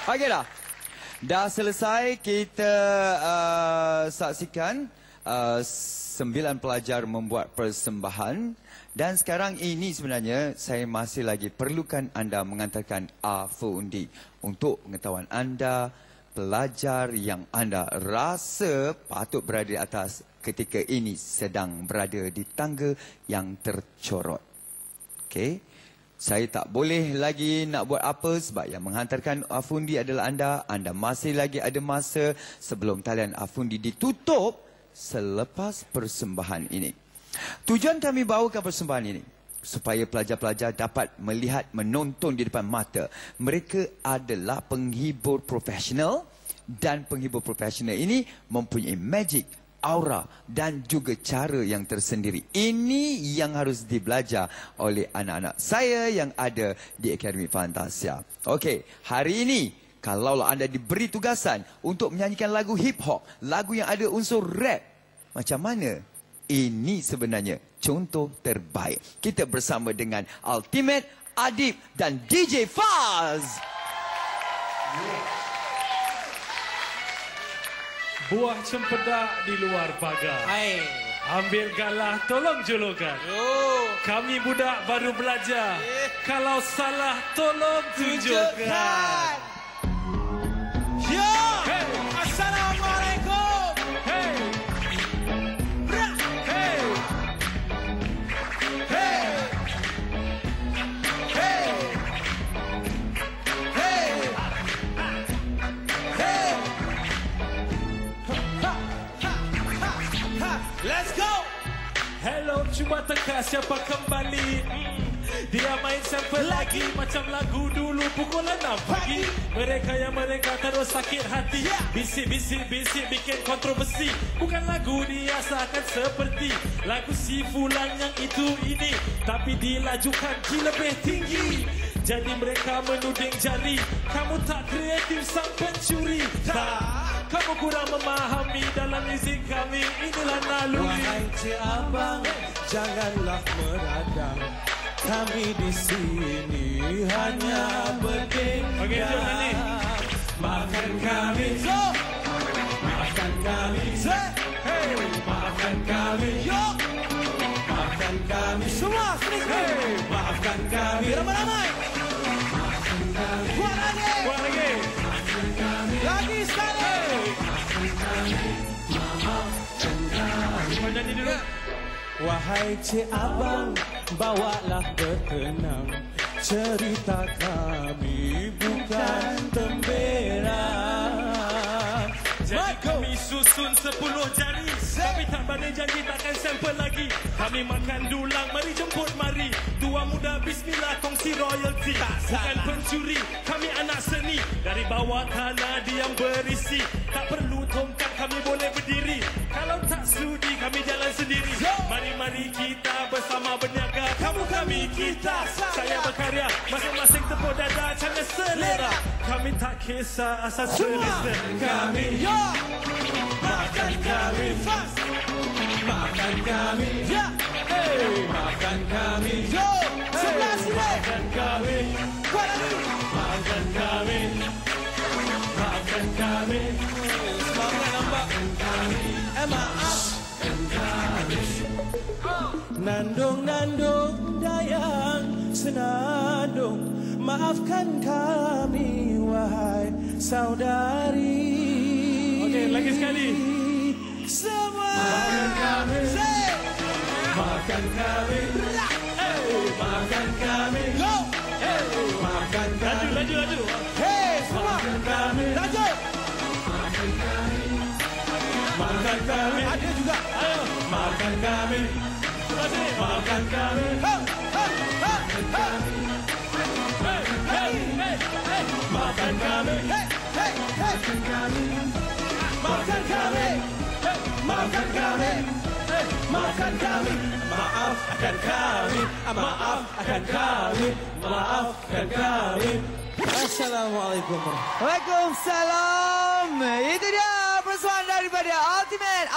Okey dah. Dah selesai kita saksikan 9 pelajar membuat persembahan. Dan sekarang ini sebenarnya saya masih lagi perlukan anda mengantarkan A-Fundi. Untuk pengetahuan anda, pelajar yang anda rasa patut berada di atas ketika ini sedang berada di tangga yang tercorot. Okey. Saya tak boleh lagi nak buat apa sebab yang menghantarkan A-Fundi adalah anda. Anda masih lagi ada masa sebelum talian A-Fundi ditutup selepas persembahan ini. Tujuan kami bawakan persembahan ini supaya pelajar-pelajar dapat melihat, menonton di depan mata. Mereka adalah penghibur profesional dan penghibur profesional ini mempunyai magic, aura dan juga cara yang tersendiri. Ini yang harus dibelajar oleh anak-anak saya yang ada di Akademi Fantasia. Okey, hari ini kalaulah anda diberi tugasan untuk menyanyikan lagu hip hop, lagu yang ada unsur rap, macam mana? Ini sebenarnya contoh terbaik. Kita bersama dengan Ultimate, Adib dan DJ Faz. Buah cempedak di luar pagar. Ambil galah, tolong julukan. Kami budak baru belajar. Kalau salah, tolong tunjukkan. Yo! Hey! Assalamualaikum! Hey! Hey! Hey! Hey! Hey! Hey! Let's go! Hello, cuba teka siapa kembali. Dia main sample lagi macam lagu dulu pukul 6 pagi. Mereka terus sakit hati. Bisik-bisik bikin kontroversi. Bukan lagu dia seakan seperti lagu si fulan yang itu ini, tapi dilajukan G lebih tinggi. Jadi mereka menuding jari, kamu tak kreatif sang pencuri. Tak, kamu kurang memahami dalam muzik kami. Inilah naluri. Wahai cik abang, janganlah meradang. Kami di sini hanya berdendam. Okey, jom nanti. Maafkan kami, maafkan kami, hey, maafkan kami, maafkan kami semua, hey, maafkan kami, ramai-ramai. Buat lagi, lagi sekali. Maafkan kami. Nyanyi dulu. Wahai cik abang, bawalah berkenang. Cerita kami bukan temberang. Jadi kami susun 10 jari, tapi tak berani janji takkan sampel lagi. Kami makan dulang, mari jemput mari. Tua muda bismillah kongsi royalty. Bukan pencuri, kami anak seni. Dari bawah tanah diam berisi. Tak perlu tongkat, kami boleh berdiri. Kalau tak sudi, kami jalan sendiri. Mari-mari kita bersama berniaga. Kamu kami kita, saya berkarya. Masing-masing tepuk dada, jangan selera. Kami tak kisah asal selesa. Kami, yo, maafkan kami, maafkan kami, hey, maafkan kami, yo, sebelah sini, maafkan kami, kuat lagi, maafkan kami, maafkan kami, semangat nampak, maafkan kami. Nandung dayang senandung, maafkan kami wahai saudari. Okey, lagi sekali. Semua maafkan kami, maafkan kami, hey, maafkan kami, go, hey, maafkan kami, Laju. hey, semua maafkan kami, laju, maafkan kami, maafkan kami, ada juga, ayo, maafkan kami, maafkan kami, maafkan kami, maafkan kami, maafkan kami, maafkan kami, maafkan kami, maafkan kami, maafkan kami, maafkan kami, maafkan kami. Assalamualaikum. Waalaikumsalam. Itu dia persembahan daripada Ultimate.